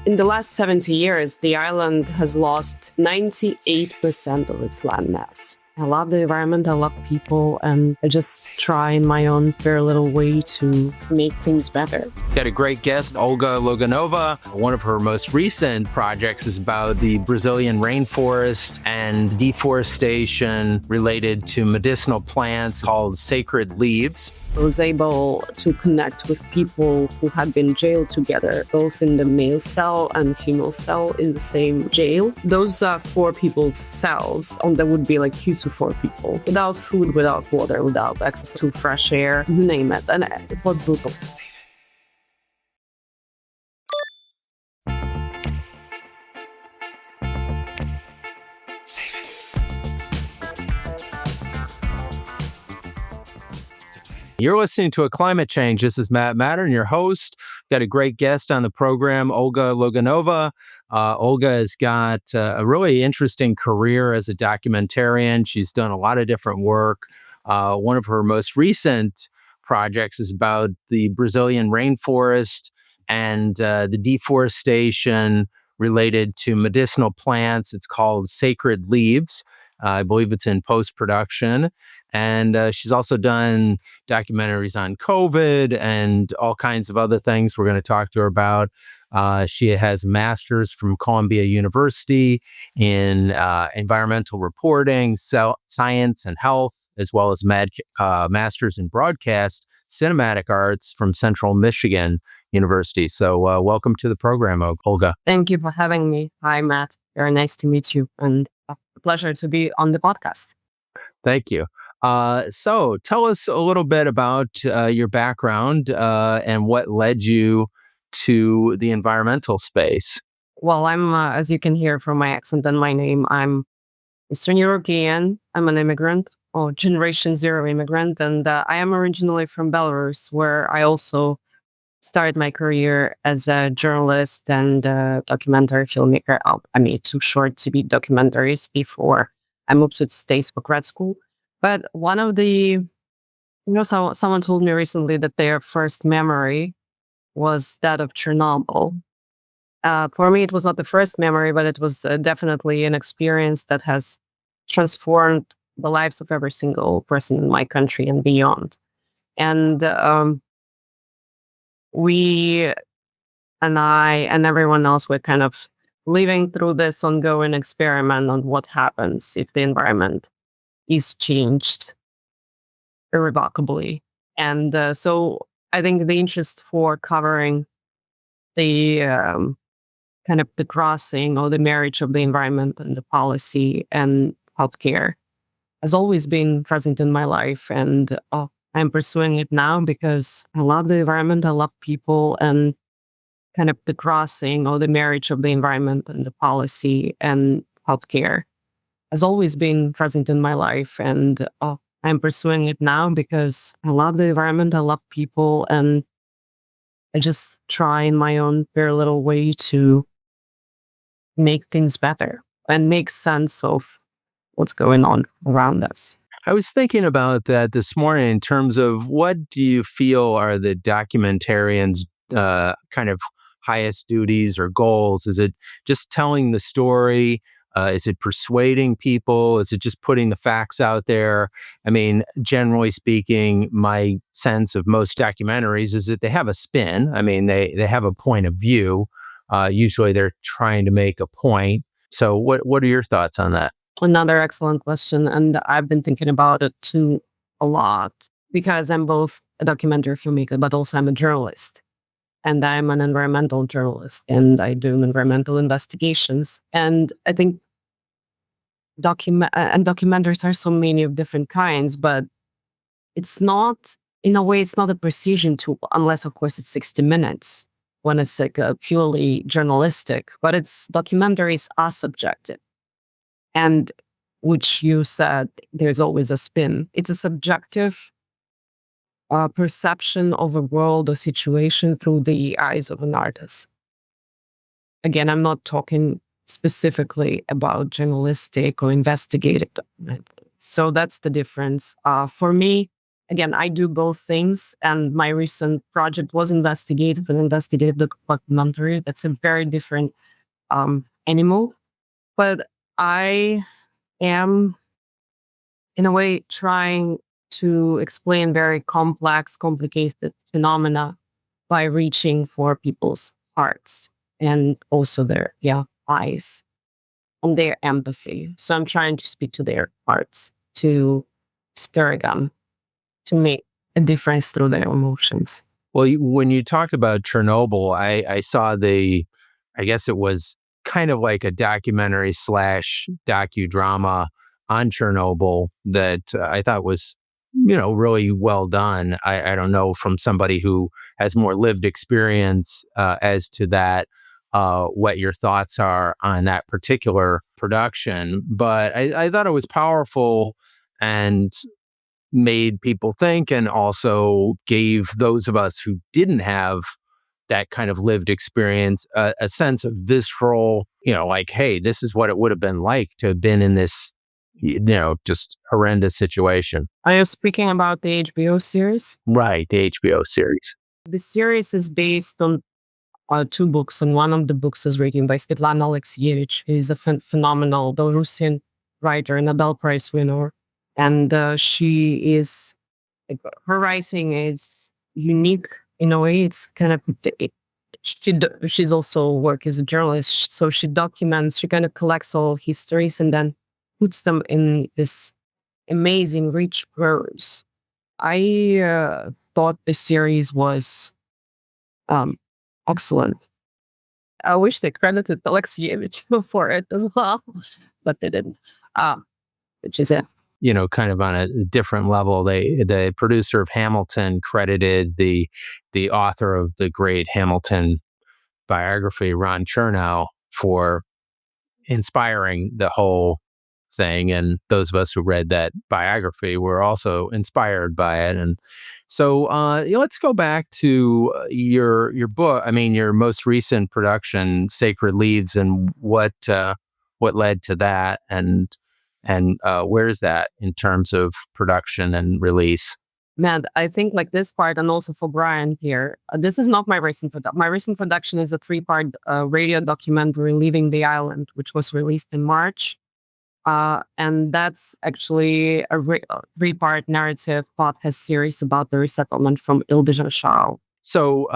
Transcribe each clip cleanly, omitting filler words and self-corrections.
In the last 70 years, the island has lost 98% of its landmass. I love the environment, I love people, and I just try in my own very little way to make things better. Got a great guest, Olga Loginova. One of her most recent projects is about the Brazilian rainforest and deforestation related to medicinal plants called sacred leaves. I was able to connect with people who had been jailed together, both in the male cell and female cell in the same jail. Those 4 people's cells, there would be like 2 to 4 people, without food, without water, without access to fresh air, you name it. And it was brutal. You're listening to A Climate Change. This is Matern, your host. Got a great guest on the program, Olga Loginova. Olga has got a really interesting career as a documentarian. She's done a lot of different work. One of her most recent projects is about the Brazilian rainforest and the deforestation related to medicinal plants. It's called Sacred Leaves. I believe it's in post-production. And she's also done documentaries on COVID and all kinds of other things we're going to talk to her about. She has a master's from Columbia University in environmental reporting, science and health, as well as master's in broadcast cinematic arts from Central Michigan University. So welcome to the program, Olga. Thank you for having me. Hi, Matt. Very nice to meet you, and a pleasure to be on the podcast. Thank you. So tell us a little bit about your background and what led you to the environmental space. Well, I'm, as you can hear from my accent and my name, I'm Eastern European. I'm an immigrant, or Generation Zero immigrant, and I am originally from Belarus, where I also started my career as a journalist and documentary filmmaker. I made 2 short-to-be documentaries before I moved to the States for grad school. But one of the, someone told me recently that their first memory was that of Chernobyl. For me, it was not the first memory, but it was definitely an experience that has transformed the lives of every single person in my country and beyond. And we and I and everyone else were kind of living through this ongoing experiment on what happens if the environment is changed irrevocably. And so I think the interest for covering the kind of the crossing or the marriage of the environment and the policy and healthcare has always been present in my life. And I'm pursuing it now because I love the environment, I love people, and kind of the crossing or the marriage of the environment and the policy and healthcare has always been present in my life. And I'm pursuing it now because I love the environment, I love people, and I just try in my own very little way to make things better and make sense of what's going on around us. I was thinking about that this morning in terms of what do you feel are the documentarian's kind of highest duties or goals? Is it just telling the story? Is it persuading people? Is it just putting the facts out there? I mean, generally speaking, my sense of most documentaries is that they have a spin. I mean, they have a point of view. Usually they're trying to make a point. So what are your thoughts on that? Another excellent question. And I've been thinking about it too a lot because I'm both a documentary filmmaker, but also I'm a journalist. And I'm an environmental journalist and I do environmental investigations. And I think documentaries are so many of different kinds, but it's not, in a way, it's not a precision tool, unless of course it's 60 minutes when it's like purely journalistic, but documentaries are subjective. And which you said, there's always a spin. It's a subjective perception of a world or situation through the eyes of an artist. Again, I'm not talking specifically about journalistic or investigative documentary. So that's the difference. For me, again, I do both things. And my recent project was an investigative documentary. That's a very different animal. But I am, in a way, trying to explain very complex, complicated phenomena by reaching for people's hearts and also their eyes and their empathy. So I'm trying to speak to their hearts, to stir them, to make a difference through their emotions. Well, when you talked about Chernobyl, I saw I guess it was kind of like a documentary slash docudrama on Chernobyl that I thought was, really well done. I don't know, from somebody who has more lived experience as to that, what your thoughts are on that particular production. But I thought it was powerful and made people think, and also gave those of us who didn't have that kind of lived experience a sense of visceral, like, hey, this is what it would have been like to have been in this, just horrendous situation. Are you speaking about the HBO series? Right, the HBO series. The series is based on two books, and one of the books is written by Svetlana Alexievich, who is a phenomenal Belarusian writer, Nobel Prize winner. And she is, her writing is unique in a way. It's kind of, she's also work as a journalist. So she documents, she kind of collects all histories and then puts them in this amazing, rich prose. I thought the series was excellent. I wish they credited Alexievich for it as well, but they didn't, which is it. Kind of on a different level, the producer of Hamilton credited the author of the great Hamilton biography, Ron Chernow, for inspiring the whole thing. And those of us who read that biography were also inspired by it. And so let's go back to your book. I mean, your most recent production, Sacred Leaves, and what led to that, and where is that in terms of production and release? Man, I think like this part, and also for Brian here, this is not my recent production. My recent production is a 3-part radio documentary, Leaving the Island, which was released in March. And that's actually a 3-part narrative podcast series about the resettlement from Ile de Jean. So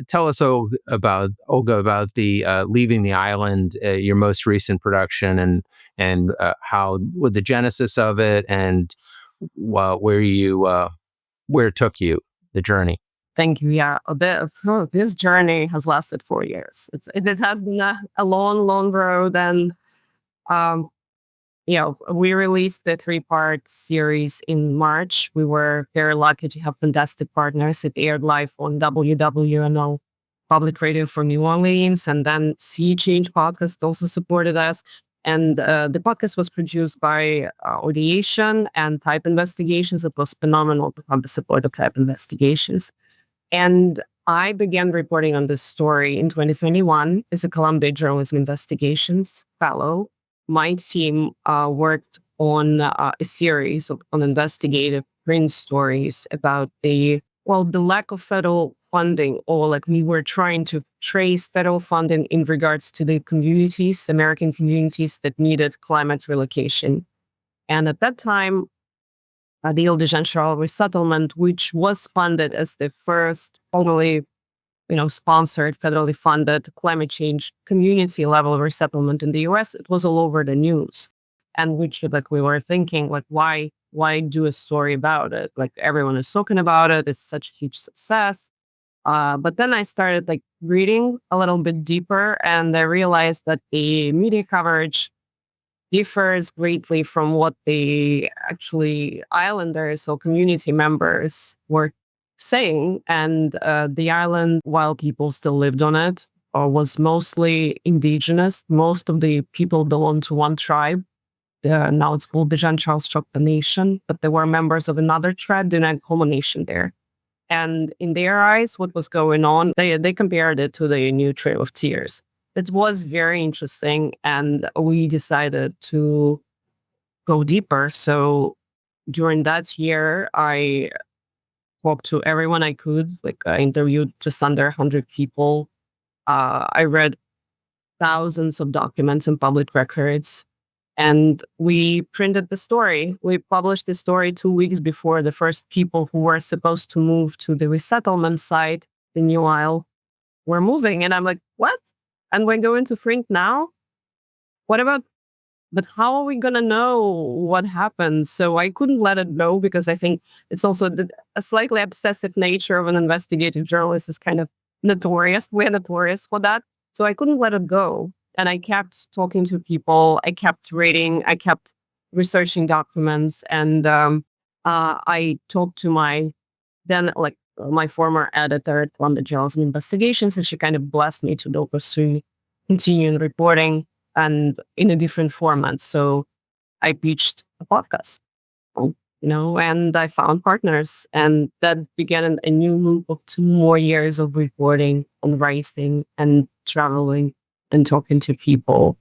tell us, Olga, about the Leaving the Island, your most recent production, and how, with the genesis of it, and where it took you, the journey. Thank you. Yeah, this journey has lasted 4 years. It has been a long road, and we released the 3-part series in March. We were very lucky to have fantastic partners. It aired live on WWNO Public Radio for New Orleans, and then Sea Change Podcast also supported us. And the podcast was produced by Audiation and Type Investigations. It was phenomenal to have the support of Type Investigations. And I began reporting on this story in 2021 as a Columbia Journalism Investigations fellow. My team worked on a series on investigative print stories about the lack of federal funding, or like we were trying to trace federal funding in regards to the communities, American communities that needed climate relocation. And at that time, the Ile de Jean resettlement, which was funded as the first totally sponsored, federally funded climate change community level resettlement in the US, it was all over the news. And we were thinking, like, why do a story about it? Like, everyone is talking about it. It's such a huge success. But then I started reading a little bit deeper, and I realized that the media coverage differs greatly from what the actually islanders or community members were saying. And the island, while people still lived on it, was mostly indigenous. Most of the people belonged to one tribe. Now it's called the Jean Charles Choctaw Nation, but they were members of another tribe, the Nagoma Nation there. And in their eyes, what was going on, they compared it to the new Trail of Tears. It was very interesting, and we decided to go deeper. So during that year, I talked to everyone I could. Like I interviewed just under 100 people. I read thousands of documents and public records. And we printed the story. We published the story 2 weeks before the first people who were supposed to move to the resettlement site, the New Isle, were moving. And I'm like, what? And we're going to Frink now? What about, but how are we going to know what happens? So I couldn't let it go because I think it's also a slightly obsessive nature of an investigative journalist is kind of notorious. We're notorious for that. So I couldn't let it go. And I kept talking to people. I kept reading. I kept researching documents. And I talked to my my former editor at London Journalism Investigations, and she kind of blessed me to pursue continuing reporting and in a different format. So I pitched a podcast, and I found partners, and that began a new loop of 2 more years of reporting and writing and traveling and talking to people.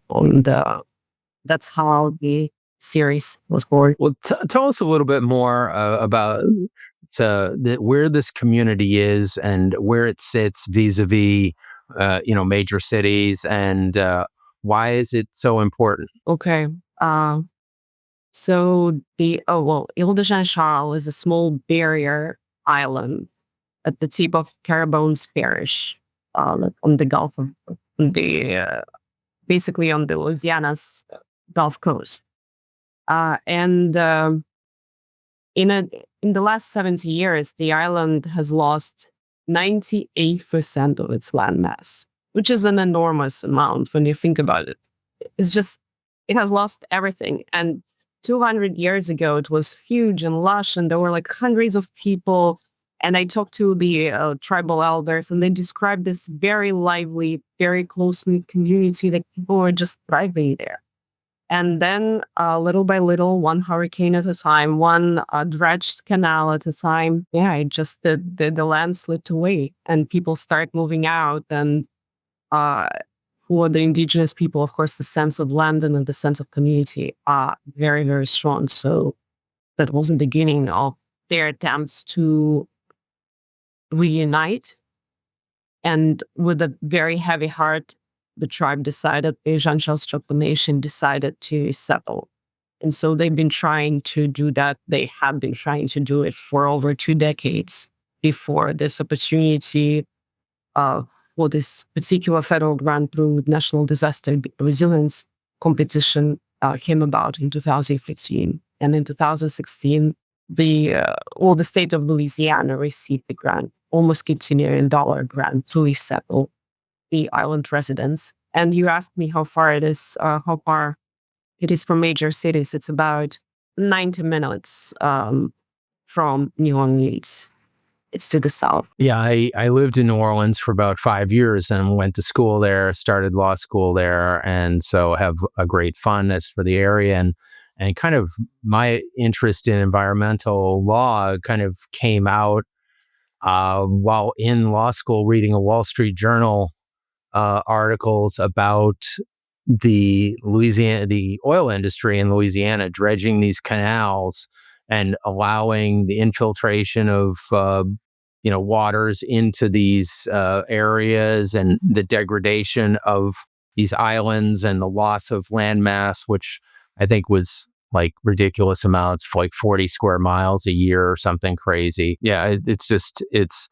That's how the series was born. Well, tell us a little bit more about where this community is and where it sits vis-a-vis, major cities, and why is it so important? Okay. So Ile de Jean Charles is a small barrier island at the tip of Terrebonne's Parish, on the Gulf of basically on the Louisiana's Gulf Coast. In the last 70 years, the island has lost 98% of its landmass, which is an enormous amount when you think about it. It has lost everything. And 200 years ago, it was huge and lush, and there were like hundreds of people. And I talked to the tribal elders, and they described this very lively, very close-knit community that people were just thriving there. And then little by little, one hurricane at a time, one dredged canal at a time, the land slipped away and people start moving out. And for the indigenous people, of course, the sense of land and the sense of community are very, very strong. So that was the beginning of their attempts to reunite. And with a very heavy heart, the tribe decided, the Jean Charles Choctaw Nation decided to settle. And so they've been trying to do that. They have been trying to do it for over 2 decades before this opportunity for this particular federal grant through National Disaster Resilience competition came about in 2015. And in 2016, the state of Louisiana received the grant, almost $50 million grant to resettle the island residents. And you asked me how far it is from major cities. It's about 90 minutes from New Orleans. It's to the south. Yeah, I lived in New Orleans for about 5 years and went to school there, started law school there, and so have a great fondness for the area. And kind of my interest in environmental law kind of came out while in law school reading a Wall Street Journal articles about the oil industry in Louisiana, dredging these canals and allowing the infiltration of waters into these areas, and the degradation of these islands and the loss of landmass, which I think was like ridiculous amounts, like 40 square miles a year or something crazy. Yeah, it's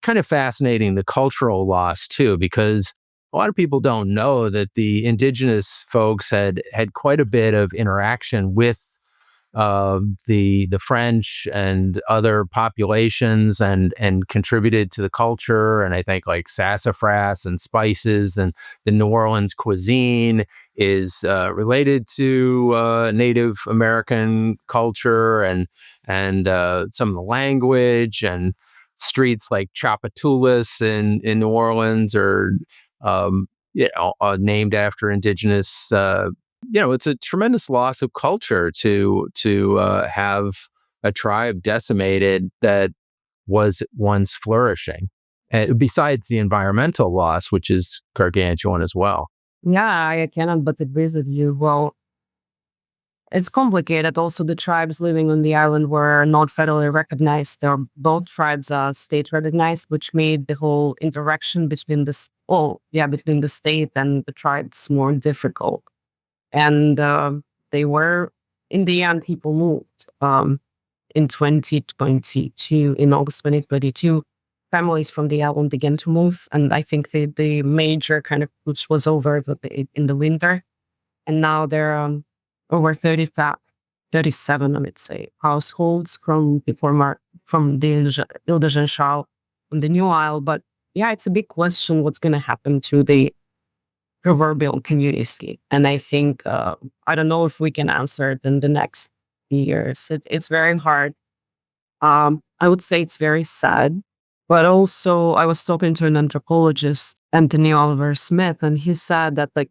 kind of fascinating, the cultural loss too, because a lot of people don't know that the indigenous folks had quite a bit of interaction with the French and other populations, and contributed to the culture. And I think like sassafras and spices, and the New Orleans cuisine is related to Native American culture, and some of the language, and streets like Tchoupitoulas in New Orleans are named after indigenous. It's a tremendous loss of culture to have a tribe decimated that was once flourishing. Besides the environmental loss, which is gargantuan as well. Yeah, I cannot but agree with you. Well, It's complicated. Also, the tribes living on the island were not federally recognized. Both tribes are state recognized, which made the whole interaction between between the state and the tribes more difficult. And they were, in the end, people moved. In 2022, in August 2022, families from the island began to move. And I think the major kind of push was over in the winter. And now there are over 37, I would say, households from the Ile de Jean on the new isle. But yeah, it's a big question what's going to happen to the proverbial community. And I think, I don't know if we can answer it in the next years. It's very hard. I would say it's very sad. But also, I was talking to an anthropologist, Anthony Oliver Smith, and he said that, like,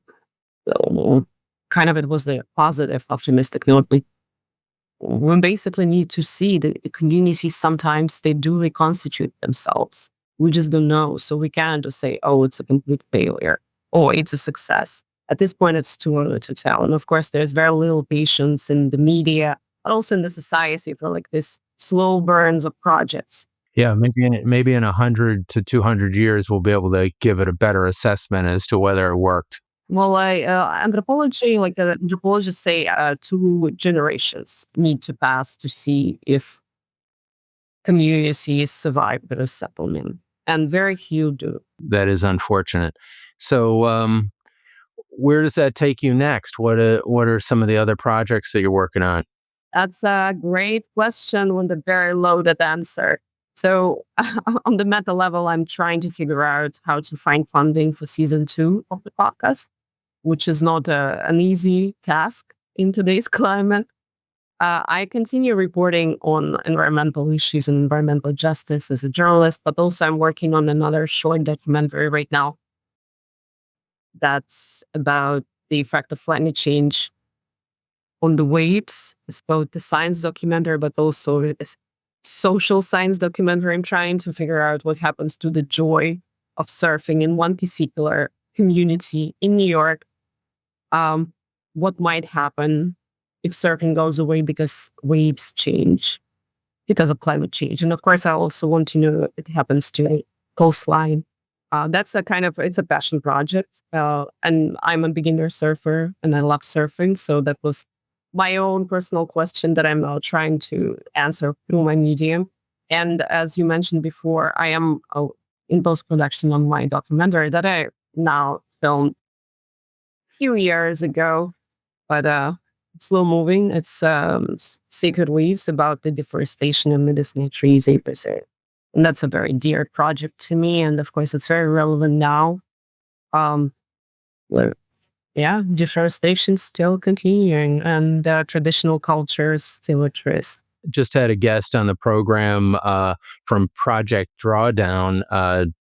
kind of it was the positive, optimistic note. We basically need to see the communities sometimes they do reconstitute themselves. We just don't know. So we can't just say, oh, it's a complete failure or it's a success. At this point, it's too early to tell. And of course, there's very little patience in the media, but also in the society for like this slow burns of projects. Yeah, maybe in 100 to 200 years, we'll be able to give it a better assessment as to whether it worked. Well, anthropologists say 2 generations need to pass to see if communities survive the settlement, and very few do. That is unfortunate. So, where does that take you next? What are some of the other projects that you're working on? That's a great question with a very loaded answer. So, on the meta level, I'm trying to figure out how to find funding for season 2 of the podcast, which is not an easy task in today's climate. I continue reporting on environmental issues and environmental justice as a journalist, but also I'm working on another short documentary right now that's about the effect of climate change on the waves. It's both the science documentary, but also this social science documentary. I'm trying to figure out what happens to the joy of surfing in one particular community in New York. What might happen if surfing goes away because waves change because of climate change. And of course, I also want to know what happens to a coastline. It's a passion project. And I'm a beginner surfer and I love surfing. So that was my own personal question that I'm now trying to answer through my medium. And as you mentioned before, I am in post-production on my documentary that I now filmed a few years ago, but slow moving. It's Sacred Leaves, about the deforestation of medicinal trees, 8%. And that's a very dear project to me. And of course, it's very relevant now. Deforestation still continuing, and traditional cultures still at risk. Just had a guest on the program from Project Drawdown,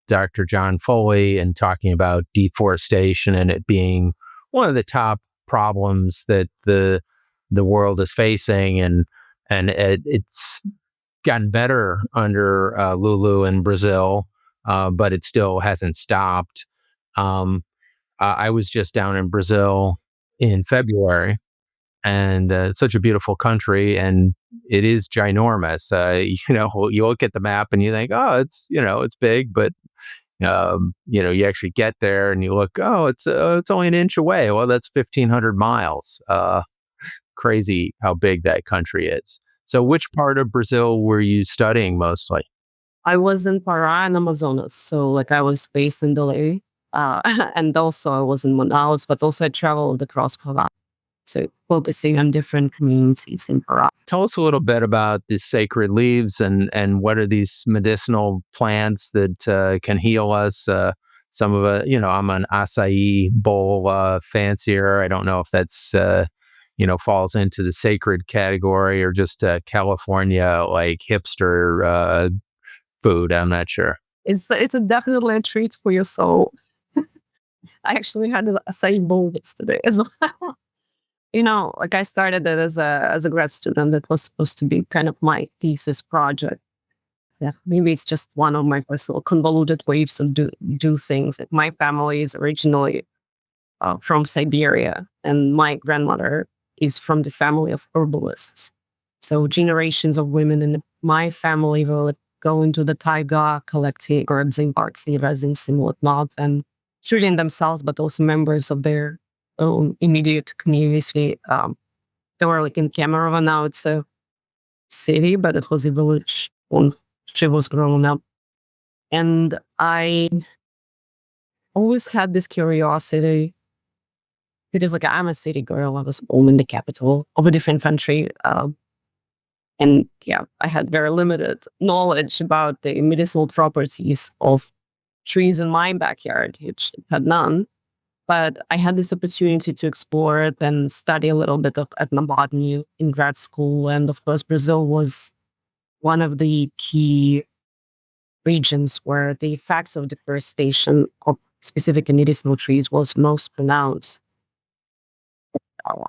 Dr. John Foley, and talking about deforestation and it being one of the top problems that the world is facing, and it's gotten better under Lulu in Brazil, but it still hasn't stopped. I was just down in Brazil in February, and it's such a beautiful country, and it is ginormous. You look at the map and you think, oh, it's big, but you actually get there and you look, oh, it's only an inch away. Well, that's 1,500 miles. Crazy how big that country is. So which part of Brazil were you studying mostly? I was in Pará and Amazonas. So I was based in Delhi. And also I was in Manaus, but also I traveled across Pará. So focusing on different communities in Pará. Tell us a little bit about the sacred leaves and what are these medicinal plants that can heal us. Some of it, I'm an acai bowl fancier. I don't know if that's falls into the sacred category or just California hipster food. I'm not sure. It's definitely a treat for your soul. I actually had an acai bowl yesterday as well. I started it as a grad student. That was supposed to be kind of my thesis project. Yeah, maybe it's just one of my personal convoluted ways of do things. My family is originally from Siberia, and my grandmother is from the family of herbalists. So generations of women in my family will go into the taiga collecting herbs and barks, resins and whatnot, and treating themselves, but also members of their own immediate communities. They were like in Cameroon. Now it's a city, but it was a village when she was growing up. And I always had this curiosity because, like, I'm a city girl. I was born in the capital of a different country. And yeah, I had very limited knowledge about the medicinal properties of trees in my backyard, which had none. But I had this opportunity to explore it and study a little bit of ethnobotany in grad school. And of course, Brazil was one of the key regions where the effects of deforestation of specific medicinal trees was most pronounced.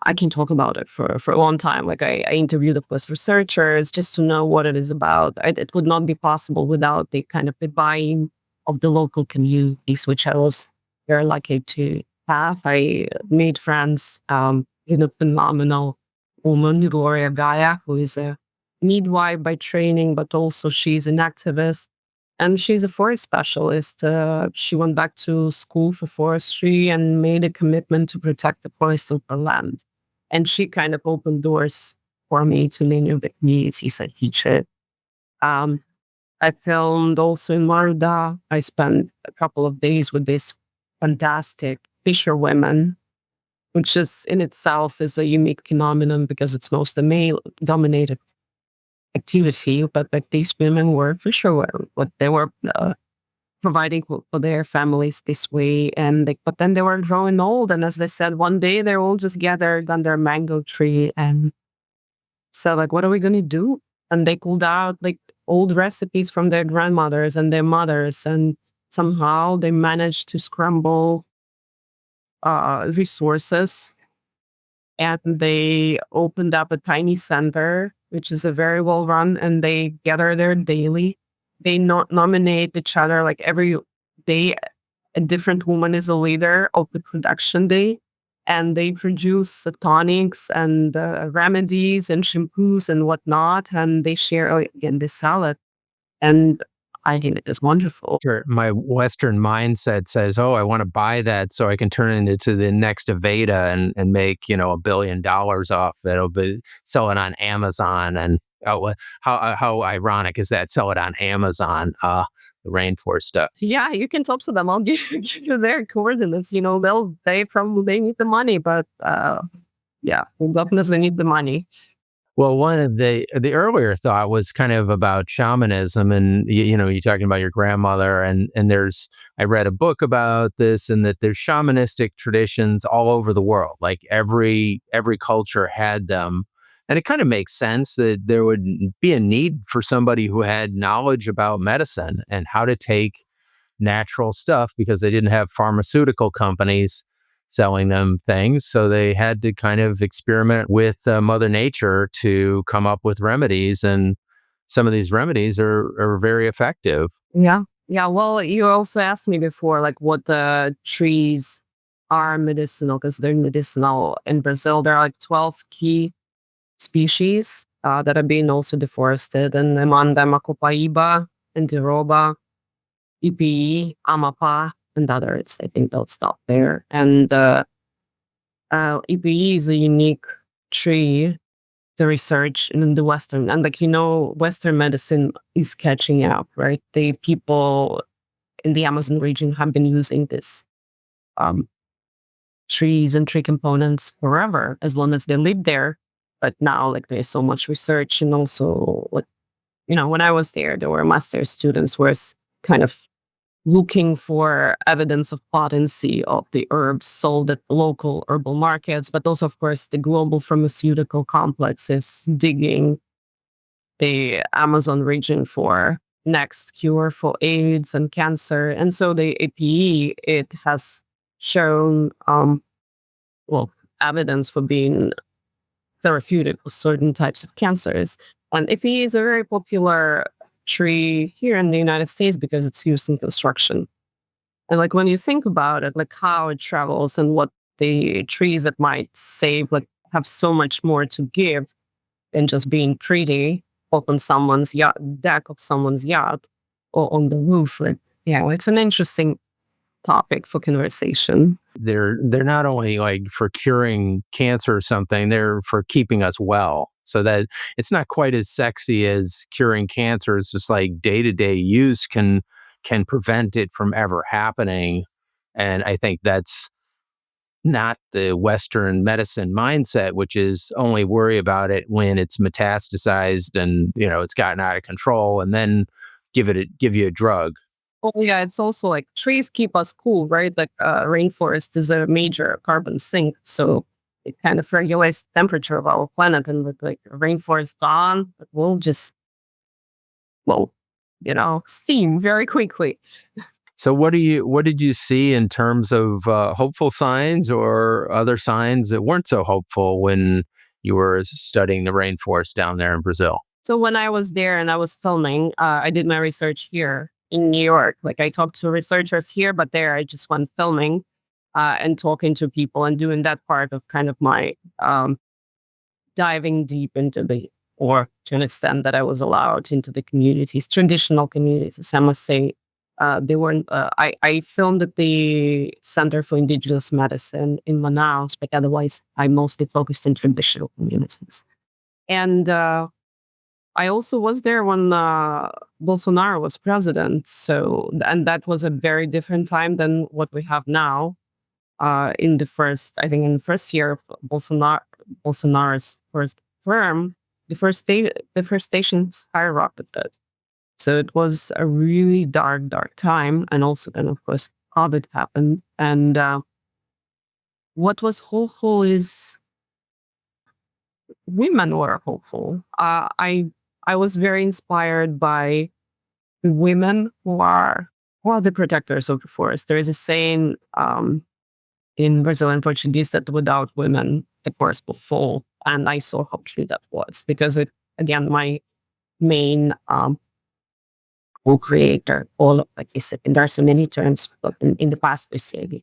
I can talk about it for a long time. Like I interviewed, of course, researchers just to know what it is about. It would not be possible without the kind of the buy-in of the local communities, which I was very lucky to have. I made friends in a phenomenal woman, Gloria Gaia, who is a midwife by training, but also she's an activist. And she's a forest specialist. She went back to school for forestry and made a commitment to protect the forests of her land. And she kind of opened doors for me to many of the communities I teach it. I filmed also in Marda. I spent a couple of days with these fantastic fisherwomen, which is in itself is a unique phenomenon because it's most a male-dominated activity, but like these women were fisherwomen, but they were providing for their families this way, and but then they were growing old, and as they said, one day they're all just gathered under a mango tree, and so like, what are we gonna do? And they pulled out like old recipes from their grandmothers and their mothers, and somehow they managed to scramble resources, and they opened up a tiny center, which is a very well run, and they gather there daily. They nominate each other like every day. A different woman is a leader of the production day, and they produce tonics and remedies and shampoos and whatnot, and they share again they sell it, and I think it is wonderful. Sure. My Western mindset says, "Oh, I want to buy that so I can turn it into the next Aveda and make $1 billion off. That'll be sell it on Amazon." And how ironic is that? Sell it on Amazon, the rainforest stuff. Yeah, you can talk to them. I'll give you their coordinates. They probably need the money, but yeah, we'll definitely need the money. Well, one of the earlier thought was kind of about shamanism, and you're talking about your grandmother, and I read a book about this, and that there's shamanistic traditions all over the world. Like every culture had them, and it kind of makes sense that there would be a need for somebody who had knowledge about medicine and how to take natural stuff, because they didn't have pharmaceutical companies selling them things. So they had to kind of experiment with Mother Nature to come up with remedies. And some of these remedies are very effective. Yeah. Yeah. Well, you also asked me before, like what the trees are medicinal, because they're medicinal in Brazil. There are like 12 key species that are being also deforested. And among them, Acopaíba, Andiroba, Ipi, Amapá, and others. I think they'll stop there. And EPE is a unique tree, the research in the Western, and Western medicine is catching up, right? The people in the Amazon region have been using this trees and tree components forever, as long as they live there. But now, like, there's so much research, and also, like, when I was there were master's students who were kind of looking for evidence of potency of the herbs sold at local herbal markets, but also, of course, the global pharmaceutical complexes digging the Amazon region for next cure for AIDS and cancer. And so the APE, it has shown, evidence for being therapeutic for certain types of cancers. And APE is a very popular tree here in the United States because it's used in construction. And like when you think about it, like how it travels and what the trees that might save, like have so much more to give than just being pretty up on someone's yacht, deck of someone's yacht, or on the roof. Like, yeah, it's an interesting topic for conversation. They're not only like for curing cancer or something, they're for keeping us well. So that it's not quite as sexy as curing cancer. It's just like day-to-day use can prevent it from ever happening. And I think that's not the Western medicine mindset, which is only worry about it when it's metastasized and, it's gotten out of control, and then give you a drug. Oh yeah, it's also like trees keep us cool, right? Like rainforest is a major carbon sink, so it kind of regulates the temperature of our planet. And with like rainforest gone, we'll just steam very quickly. So what did you see in terms of hopeful signs or other signs that weren't so hopeful when you were studying the rainforest down there in Brazil? So when I was there and I was filming, I did my research here in New York. Like I talked to researchers here, but there I just went filming and talking to people and doing that part of kind of my diving deep into or to an extent that I was allowed, into the communities, traditional communities, I must say. They weren't. I filmed at the Center for Indigenous Medicine in Manaus, but otherwise, I mostly focused in traditional communities. And I also was there when Bolsonaro was president. So, and that was a very different time than what we have now. In the first year of Bolsonaro's first term, deforestation skyrocketed. So it was a really dark time. And also then, of course, COVID happened. And what was hopeful is women were hopeful. I was very inspired by women who are the protectors of the forest. There is a saying in Brazilian Portuguese that without women, the forest will fall. And I saw how true that was, because my main co-creator, like I said, and there are so many terms, but in the past we say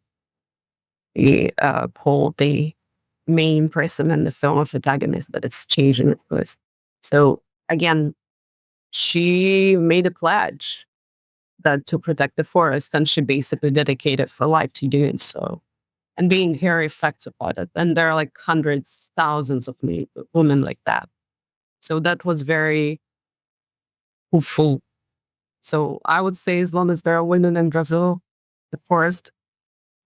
Paul, the main person in the film of protagonist, but it's changing, of course. So again, she made a pledge that to protect the forest, and she basically dedicated her life to doing so and being very effective at it. And there are like hundreds, thousands of women like that. So that was very hopeful. So I would say as long as there are women in Brazil, the forest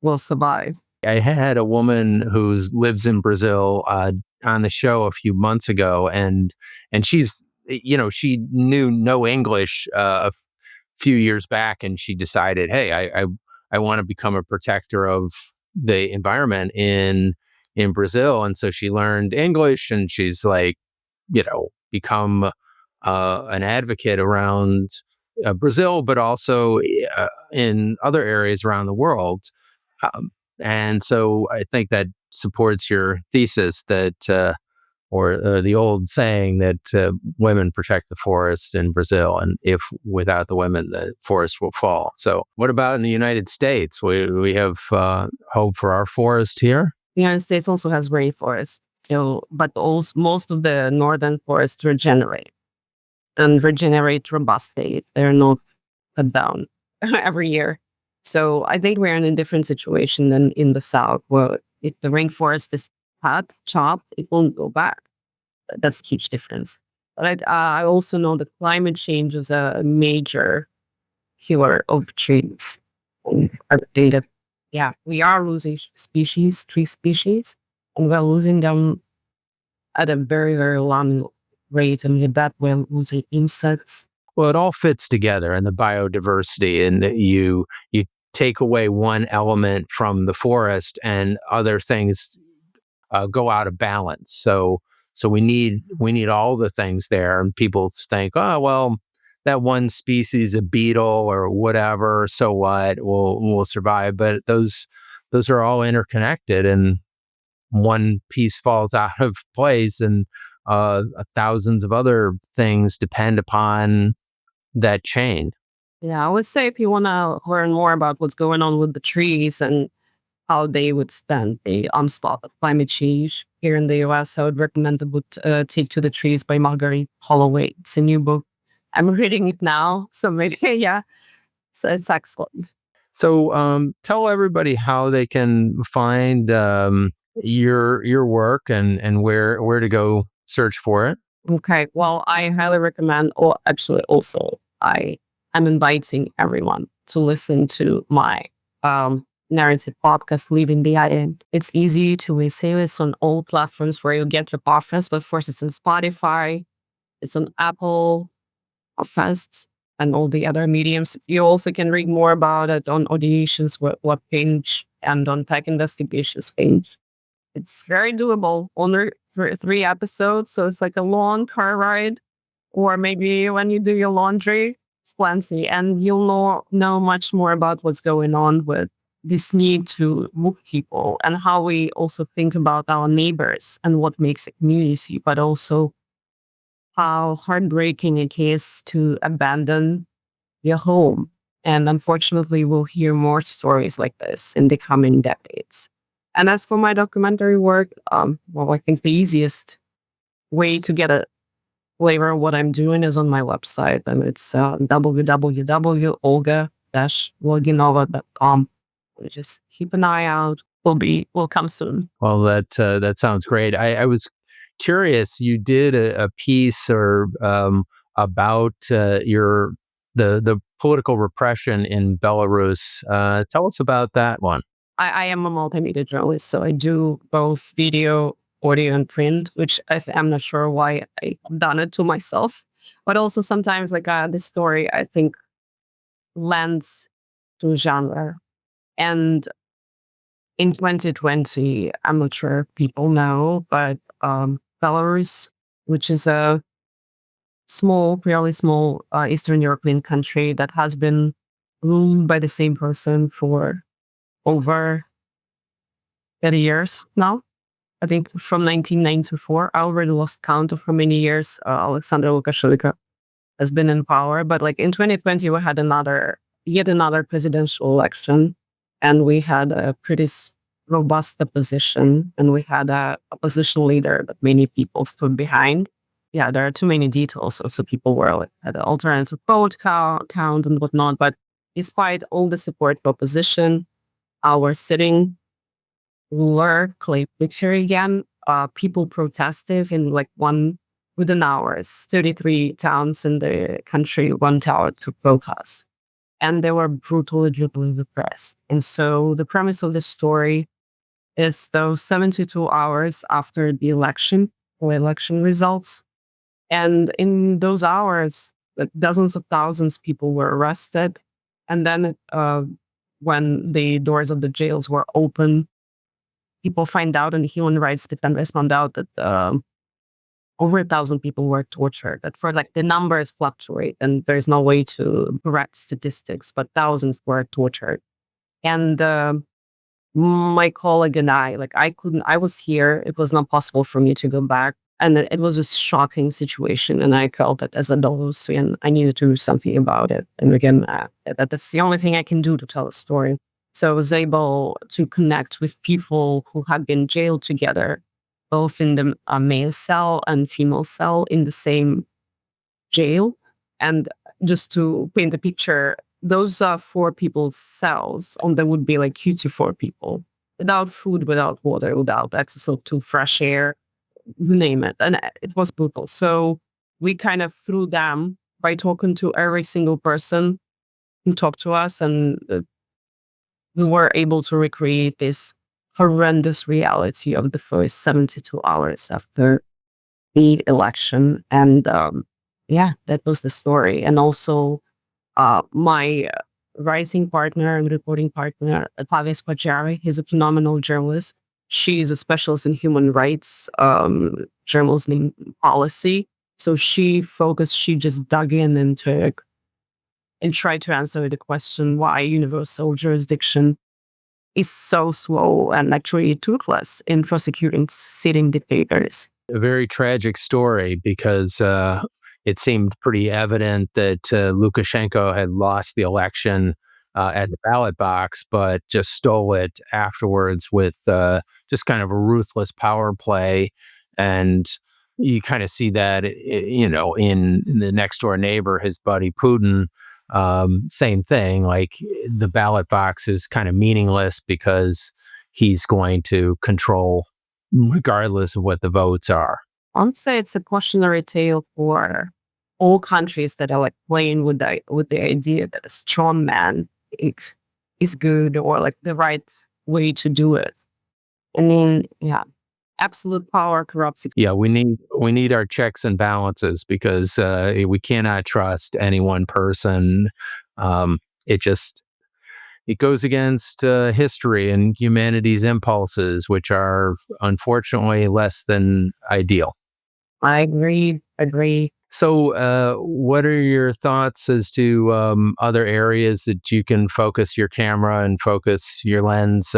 will survive. I had a woman who lives in Brazil on the show a few months ago, and she's, she knew no English a few years back, and she decided, hey, I want to become a protector of the environment in Brazil, and so she learned English, and she's like, become an advocate around Brazil, but also in other areas around the world. And so I think that supports your thesis that, or the old saying that women protect the forest in Brazil, and if without the women, the forest will fall. So what about in the United States? We have hope for our forest here. The United States also has rainforests, but also most of the northern forests regenerate robustly. They're not cut down every year. So I think we're in a different situation than in the South, where if the rainforest is chopped, it won't go back. That's a huge difference. But I also know that climate change is a major killer of trees. Our data, we are losing tree species, and we're losing them at a very, very long rate. And with that, we're losing insects. Well, it all fits together in the biodiversity, and that you take away one element from the forest, and other things go out of balance. So we need all the things there. And people think, oh well, that one species, a beetle or whatever, so what? We'll survive. But those are all interconnected, and one piece falls out of place, and thousands of other things depend upon that chain. Yeah, I would say if you want to learn more about what's going on with the trees and how they would stand the onslaught of climate change here in the US. I would recommend the book Take to the Trees by Margaret Holloway. It's a new book. I'm reading it now. So maybe, yeah, so it's excellent. So tell everybody how they can find your work and where to go search for it. Okay. Well, I highly recommend, or actually also I'm inviting everyone to listen to my narrative podcast, Leaving the Island. It's easy to listen. It's on all platforms where you get your podcast, but of course it's on Spotify, it's on Apple Podcasts, and all the other mediums. You also can read more about it on Audiation's web page and on Tech Investigations page. It's very doable. Only 3 episodes, so it's like a long car ride, or maybe when you do your laundry, it's plenty, and you'll know much more about what's going on with this need to move people and how we also think about our neighbors and what makes a community, but also how heartbreaking it is to abandon your home. And unfortunately, we'll hear more stories like this in the coming decades. And as for my documentary work, well, I think the easiest way to get a flavor of what I'm doing is on my website, and it's www.olga-loginova.com. Just keep an eye out. Will come soon. Well, that sounds great. I was curious. You did a piece or about the political repression in Belarus. Tell us about that one. I am a multimedia journalist, so I do both video, audio, and print, which I'm not sure why I've done it to myself. But also sometimes, like this story, I think lends to genre. And in 2020, I'm not sure if people know, but Belarus, which is a fairly small Eastern European country that has been ruled by the same person for over 30 years now. I think from 1994, I already lost count of how many years Alexander Lukashenko has been in power. But like in 2020, we had yet another presidential election, and we had a pretty robust opposition, and we had a opposition leader that many people stood behind. Yeah, there are too many details. So people were like at the alternative vote count and whatnot. But despite all the support for opposition, our sitting ruler claimed victory again. People protested in like within hours. 33 towns in the country went out to protest, and they were brutally repressed. And so the premise of the story is those 72 hours after the election or election results. And in those hours, like dozens of thousands of people were arrested. And then when the doors of the jails were open, people find out, and human rights defenders found out that over 1,000 people were tortured. But for like the numbers fluctuate, and there's no way to correct statistics, but thousands were tortured. And my colleague and I was here. It was not possible for me to go back. And it was a shocking situation. And I felt that as a Belarusian, I needed to do something about it. And again, that's the only thing I can do to tell a story. So I was able to connect with people who had been jailed together, both in the male cell and female cell in the same jail. And just to paint the picture, those 4 people's cells, there would be like 2 to 4 people, without food, without water, without access to fresh air, you name it. And it was brutal. So we kind of threw them by talking to every single person who talked to us, and we were able to recreate this horrendous reality of the first 72 hours after the election. And that was the story. And also my writing partner and reporting partner, Pavis Pajari, he's a phenomenal journalist. She's a specialist in human rights, journalism policy. So she just dug into it and tried to answer the question why universal jurisdiction is so slow and actually toothless in prosecuting sitting dictators. A very tragic story because it seemed pretty evident that Lukashenko had lost the election at the ballot box, but just stole it afterwards with just kind of a ruthless power play. And you kind of see that, in the next door neighbor, his buddy Putin. Same thing. Like the ballot box is kind of meaningless because he's going to control regardless of what the votes are. I'd say it's a cautionary tale for all countries that are like playing with the idea that a strong man is good or like the right way to do it. I mean, yeah, absolute power corrupts. Yeah, we need our checks and balances because we cannot trust any one person. It goes against history and humanity's impulses, which are unfortunately less than ideal. I agree. So, what are your thoughts as to other areas that you can focus your camera and focus your lens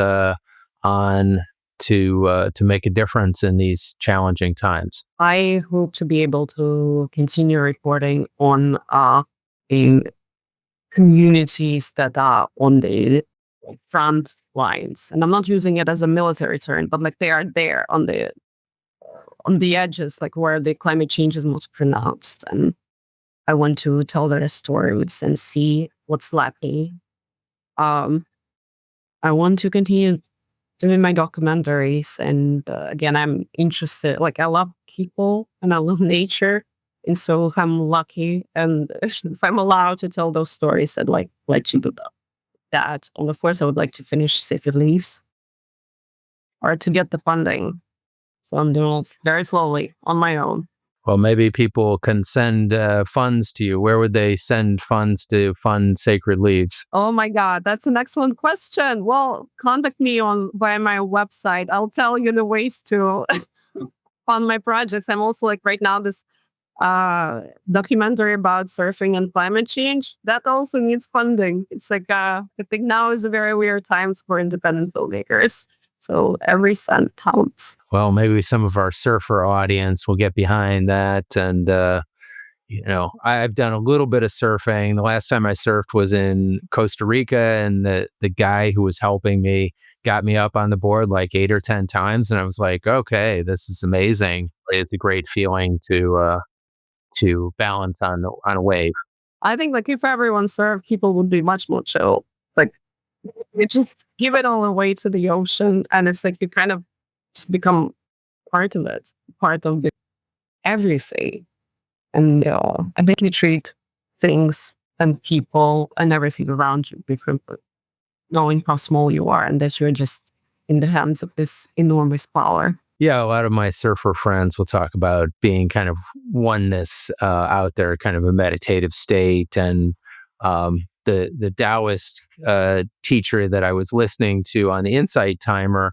on to make a difference in these challenging times? I hope to be able to continue reporting on in communities that are on the front lines, and I'm not using it as a military term, but like they are there on the edges, like where the climate change is most pronounced. And I want to tell their stories and see what's lacking. Um, I want to continue doing my documentaries. And again, I'm interested, like I love people and I love nature. And so if I'm lucky and if I'm allowed to tell those stories, I'd like to do that. And of course, I would like to finish Save Your Leaves or to get the funding. So I'm doing it very slowly on my own. Well, maybe people can send funds to you. Where would they send funds to fund Sacred Leaves? Oh my God, that's an excellent question. Well, contact me via my website. I'll tell you the ways to fund my projects. I'm also like right now this documentary about surfing and climate change. That also needs funding. It's like I think now is a very weird times for independent filmmakers. So every cent counts. Well, maybe some of our surfer audience will get behind that. And, I've done a little bit of surfing. The last time I surfed was in Costa Rica, and the guy who was helping me got me up on the board like 8 or 10 times. And I was like, okay, this is amazing. It's a great feeling to balance on a wave. I think like if everyone surfed, people would be much more chill. Like you just give it all away to the ocean, and it's like you kind of just become part of it, part of everything. And I think you treat things and people and everything around you differently, knowing how small you are and that you're just in the hands of this enormous power. Yeah, a lot of my surfer friends will talk about being kind of oneness out there, kind of a meditative state. And the Taoist teacher that I was listening to on the Insight Timer,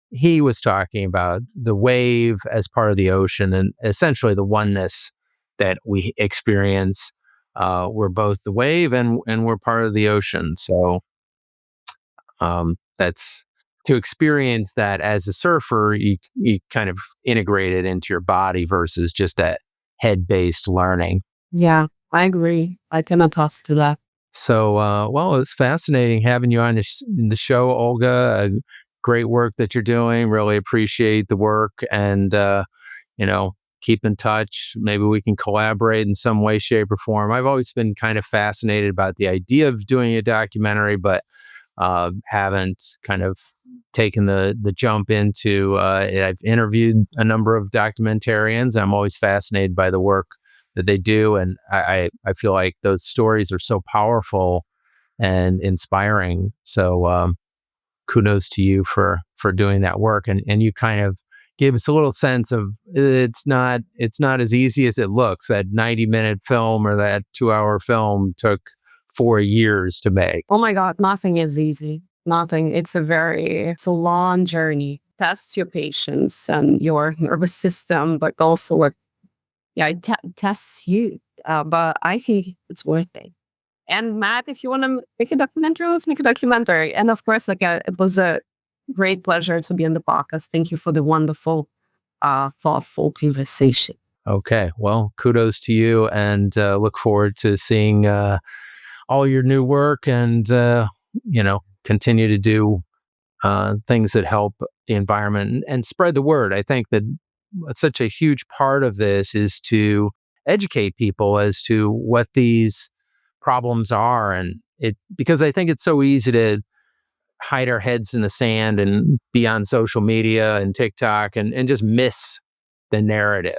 he was talking about the wave as part of the ocean and essentially the oneness that we experience. We're both the wave and we're part of the ocean. So that's to experience that as a surfer, you kind of integrate it into your body versus just that head-based learning. Yeah, I agree. I can attest to that. So, well, it was fascinating having you on the show, Olga. Great work that you're doing. Really appreciate the work, and keep in touch. Maybe we can collaborate in some way, shape, or form. I've always been kind of fascinated about the idea of doing a documentary, but haven't kind of taken the jump into. I've interviewed a number of documentarians. I'm always fascinated by the work that they do, and I feel like those stories are so powerful and inspiring. So kudos to you for doing that work, and you kind of gave us a little sense of it's not as easy as it looks. That 90-minute film or that 2-hour film took 4 years to make. Oh my God, nothing is easy. Nothing. It's a long journey. Tests your patience and your nervous system, but also it tests you. But I think it's worth it. And Matt, if you want to make a documentary, let's make a documentary. And of course, it was a great pleasure to be on the podcast. Thank you for the wonderful, thoughtful conversation. Okay, well, kudos to you, and look forward to seeing all your new work and, continue to do things that help the environment and spread the word. I think that such a huge part of this is to educate people as to what these problems are. And because I think it's so easy to hide our heads in the sand and be on social media and TikTok and just miss the narrative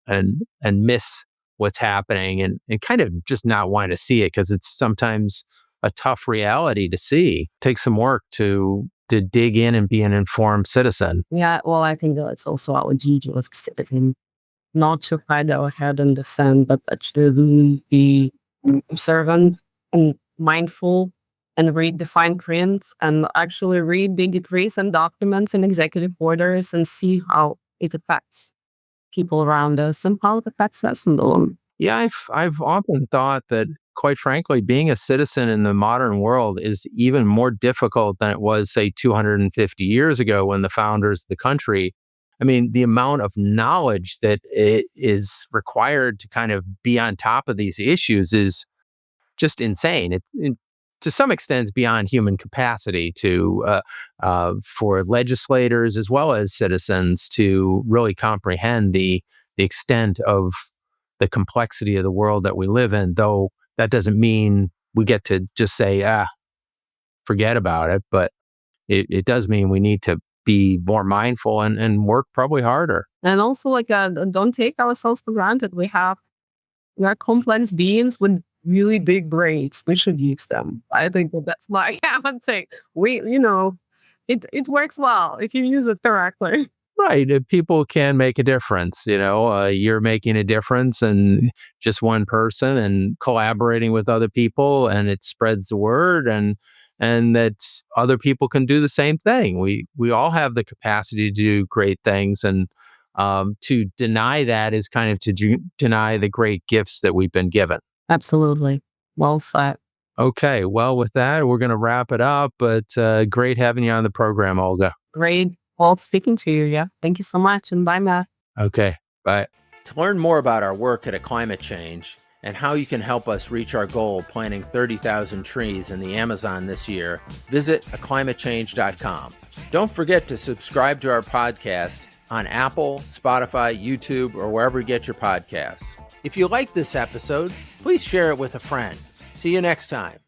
and miss what's happening and kind of just not want to see it because it's sometimes a tough reality to see. It takes some work to dig in and be an informed citizen. Yeah, well, I think that's also our duty as citizens, not to hide our head in the sand, but actually be observant and mindful and read the fine print and actually read the decrees and documents and executive orders and see how it affects people around us and how it affects us in the long. Yeah, I've often thought that, quite frankly, being a citizen in the modern world is even more difficult than it was, say, 250 years ago when the founders of the country. I mean, the amount of knowledge that it is required to kind of be on top of these issues is just insane. It to some extent is beyond human capacity for legislators as well as citizens to really comprehend the extent of the complexity of the world that we live in, though that doesn't mean we get to just say, forget about it. But it does mean we need to be more mindful and work probably harder. And also, don't take ourselves for granted. We are complex beings with really big brains. We should use them. I think that's my take. It works well if you use it correctly. Right. People can make a difference. You're making a difference and just one person and collaborating with other people, and it spreads the word and that other people can do the same thing. We all have the capacity to do great things, and to deny that is kind of to deny the great gifts that we've been given. Absolutely. Well said. Okay. Well, with that, we're going to wrap it up, but great having you on the program, Olga. Great. Well, speaking to you, yeah. Thank you so much, and bye, Matt. Okay, bye. To learn more about our work at A Climate Change and how you can help us reach our goal of planting 30,000 trees in the Amazon this year, visit aclimatechange.com. Don't forget to subscribe to our podcast on Apple, Spotify, YouTube, or wherever you get your podcasts. If you like this episode, please share it with a friend. See you next time.